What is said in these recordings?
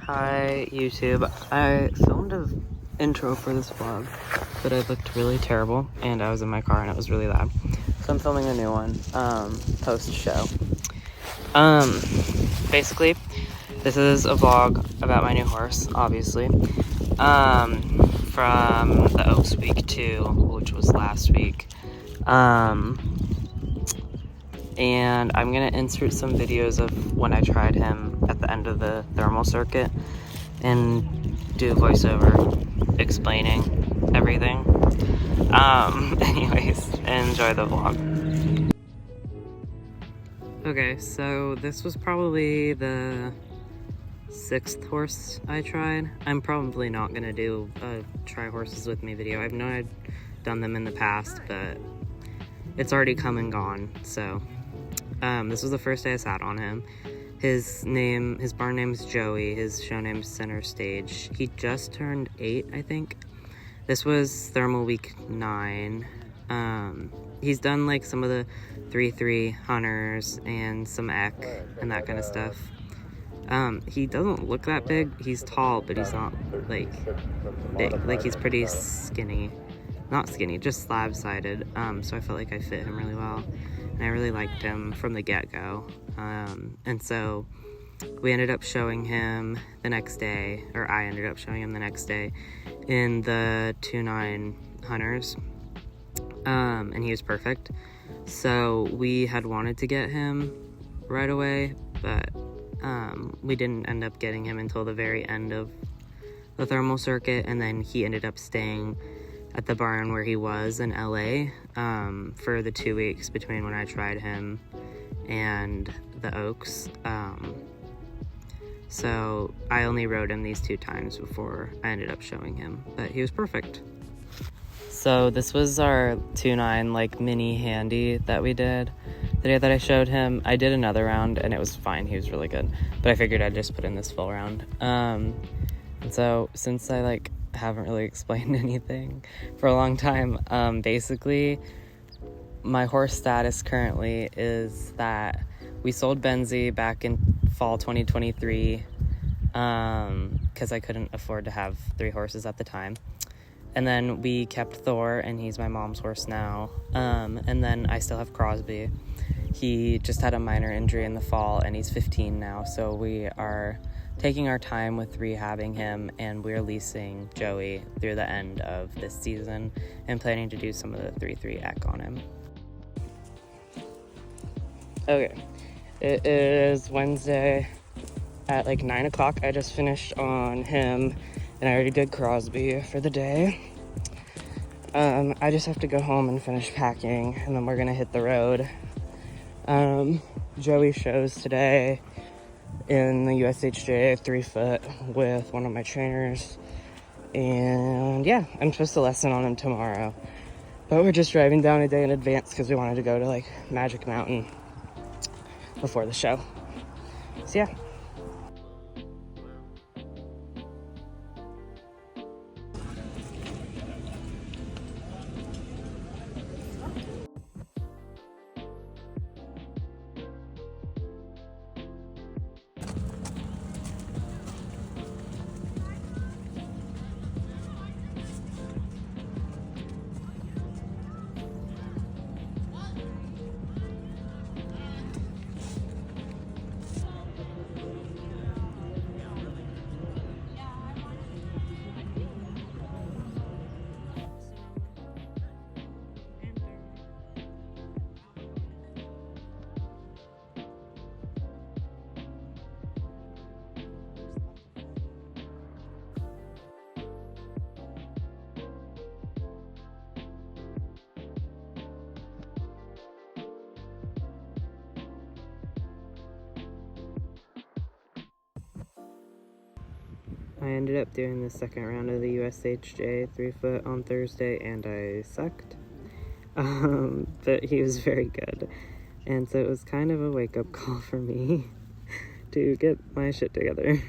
Hi YouTube. I filmed an intro for this vlog, but I looked really terrible and I was in my car and it was really loud. So I'm filming a new one, post-show. Basically, this is a vlog about my new horse, obviously. From the Oaks Week 2, which was last week. And I'm gonna insert some videos of when I tried him at the end of the thermal circuit and do a voiceover explaining everything. Anyways, enjoy the vlog. Okay, so this was probably the 6th horse I tried. I'm probably not gonna do a try horses with me video. I've known I'd done them in the past, but it's already come and gone, so. This was the first day I sat on him. His barn name's Joey. His show name's Center Stage. He just turned 8, I think. This was thermal week 9. He's done like some of the 3-3 hunters and some eck and that kind of stuff. He doesn't look that big. He's tall, but he's not like big. Like he's pretty skinny. Not skinny, just slab-sided. So I felt like I fit him really well. And I really liked him from the get-go. And so we ended up showing him the next day, or I ended up showing him the next day in the 2-9 hunters. And he was perfect. So we had wanted to get him right away, but we didn't end up getting him until the very end of the thermal circuit, and then he ended up staying at the barn where he was in LA for the 2 weeks between when I tried him and the Oaks. So I only rode him these 2 times before I ended up showing him, but he was perfect. So this was our 2-9 like mini handy that we did the day that I showed him. I did another round and it was fine. He was really good, but I figured I'd just put in this full round. And so since I haven't really explained anything for a long time, basically my horse status currently is that we sold Benzie back in fall 2023 because I couldn't afford to have 3 horses at the time, and then we kept Thor and he's my mom's horse now, and then I still have Crosby. He just had a minor injury in the fall and he's 15 now, so we are taking our time with rehabbing him, and we're leasing Joey through the end of this season and planning to do some of the 3-3 eck on him. Okay, it is Wednesday at 9 o'clock. I just finished on him and I already did Crosby for the day. I just have to go home and finish packing and then we're gonna hit the road. Joey shows today in the USHJ 3-foot with one of my trainers, and yeah, I'm supposed to lesson on him tomorrow, but we're just driving down a day in advance because we wanted to go to Magic Mountain before the show. So yeah. I ended up doing the second round of the USHJ 3-foot on Thursday and I sucked. But he was very good. And so it was kind of a wake-up call for me to get my shit together.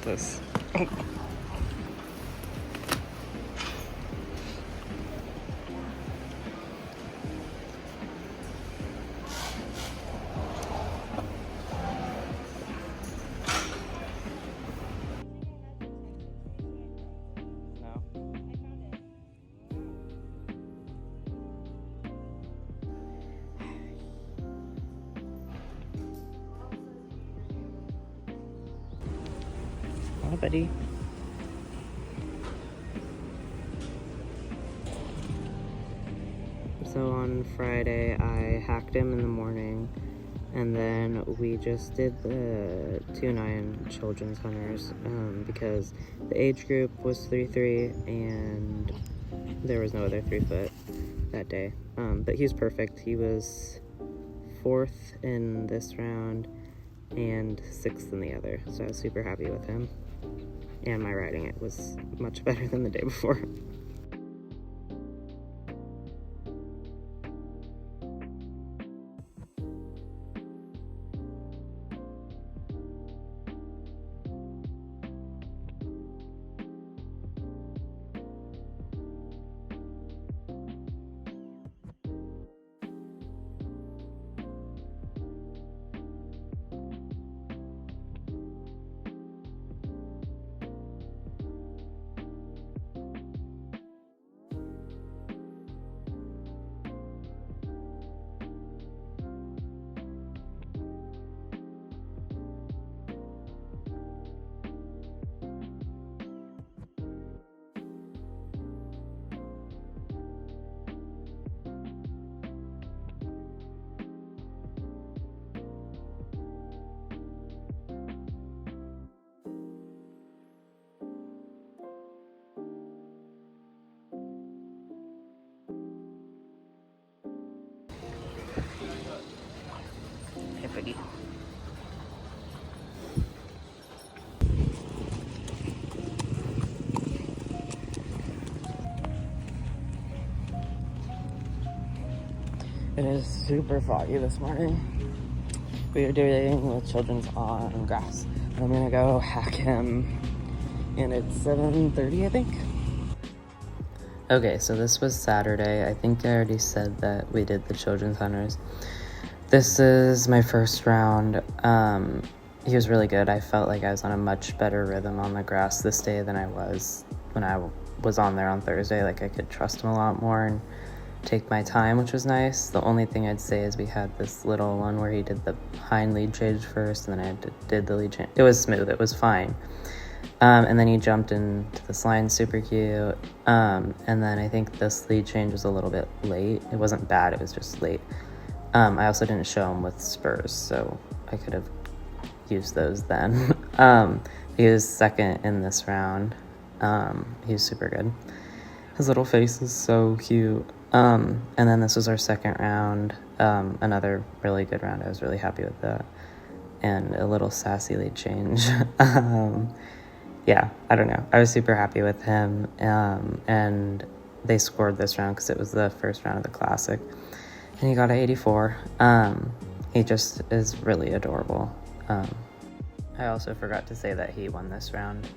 this. Hi, buddy. So on Friday, I hacked him in the morning, and then we just did the 2-9 children's hunters because the age group was 3-3, and there was no other 3-foot that day. But he was perfect. He was 4th in this round and 6th in the other, so I was super happy with him. And my riding it was much better than the day before. Hey, buddy. It is super foggy this morning. We are doing with children's on grass. I'm gonna go hack him, and it's 7:30, I think. Okay, so this was Saturday. I think I already said that we did the children's hunters. This is my first round. He was really good. I felt like I was on a much better rhythm on the grass this day than I was when I was on there on Thursday. Like, I could trust him a lot more and take my time, which was nice. The only thing I'd say is we had this little one where he did the hind lead change first, and then did the lead change. It was smooth. It was fine. And then he jumped into this line, super cute. And then I think this lead change was a little bit late. It wasn't bad. It was just late. I also didn't show him with spurs, so I could have used those then. He was second in this round. He was super good. His little face is so cute. And then this was our second round. Another really good round. I was really happy with that. And a little sassy lead change. Yeah, I don't know. I was super happy with him. And they scored this round because it was the first round of the Classic. And he got an 84. He just is really adorable. I also forgot to say that he won this round.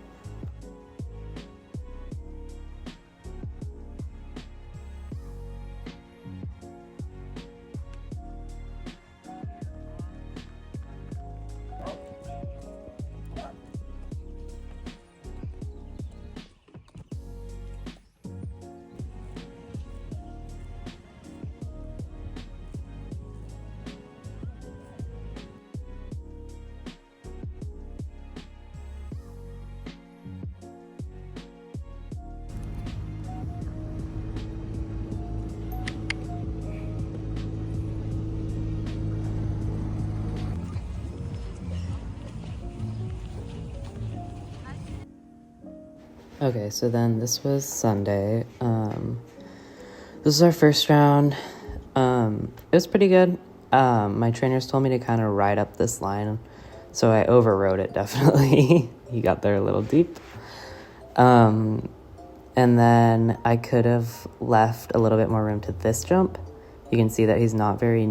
Okay, so then this was Sunday. This is our first round. It was pretty good. My trainers told me to kind of ride up this line, so I overrode it, definitely. He got there a little deep. And then I could have left a little bit more room to this jump. You can see that he's not very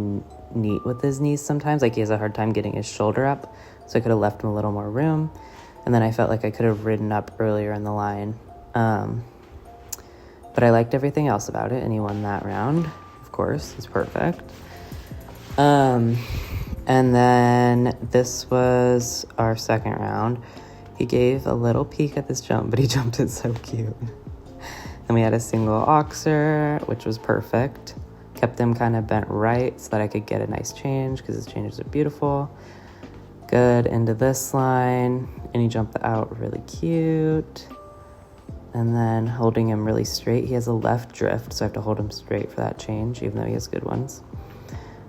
neat with his knees sometimes. Like, he has a hard time getting his shoulder up, so I could have left him a little more room. And then I felt like I could have ridden up earlier in the line. But I liked everything else about it, and he won that round. Of course, he's perfect. And then this was our second round. He gave a little peek at this jump, but he jumped it so cute. And we had a single oxer, which was perfect. Kept him kind of bent right so that I could get a nice change because his changes are beautiful. Good, into this line, and he jumped out really cute. And then holding him really straight. He has a left drift, so I have to hold him straight for that change, even though he has good ones.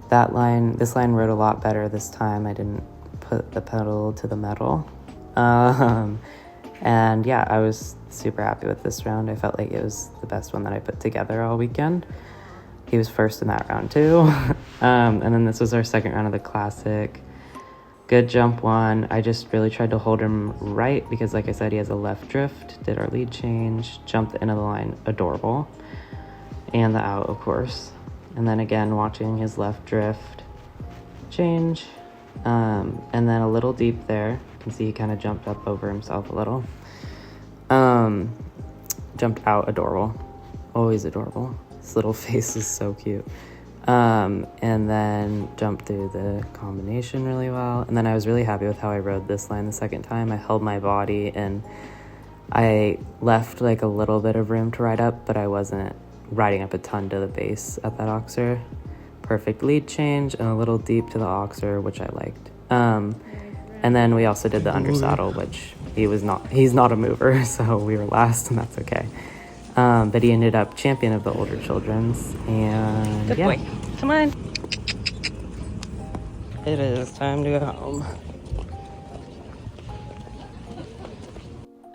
This line rode a lot better this time. I didn't put the pedal to the metal. And yeah, I was super happy with this round. I felt like it was the best one that I put together all weekend. He was first in that round too. And then this was our second round of the classic. Good jump one. I just really tried to hold him right because, like I said, he has a left drift. Did our lead change, jumped the end of the line, adorable. And the out, of course. And then again, watching his left drift change. And then a little deep there. You can see he kind of jumped up over himself a little. Jumped out, adorable. Always adorable. His little face is so cute. And then jumped through the combination really well. And then I was really happy with how I rode this line the second time. I held my body and I left like a little bit of room to ride up, but I wasn't riding up a ton to the base at that oxer. Perfect lead change and a little deep to the oxer, which I liked. And then we also did the undersaddle, which he's not a mover, so we were last, and that's okay. But he ended up champion of the older children's, and Good yeah. boy. Come on. It is time to go home.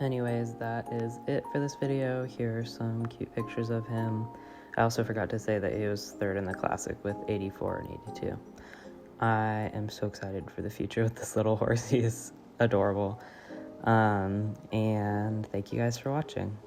Anyways, that is it for this video. Here are some cute pictures of him. I also forgot to say that he was third in the classic with 84 and 82. I am so excited for the future with this little horse. He is adorable. And thank you guys for watching.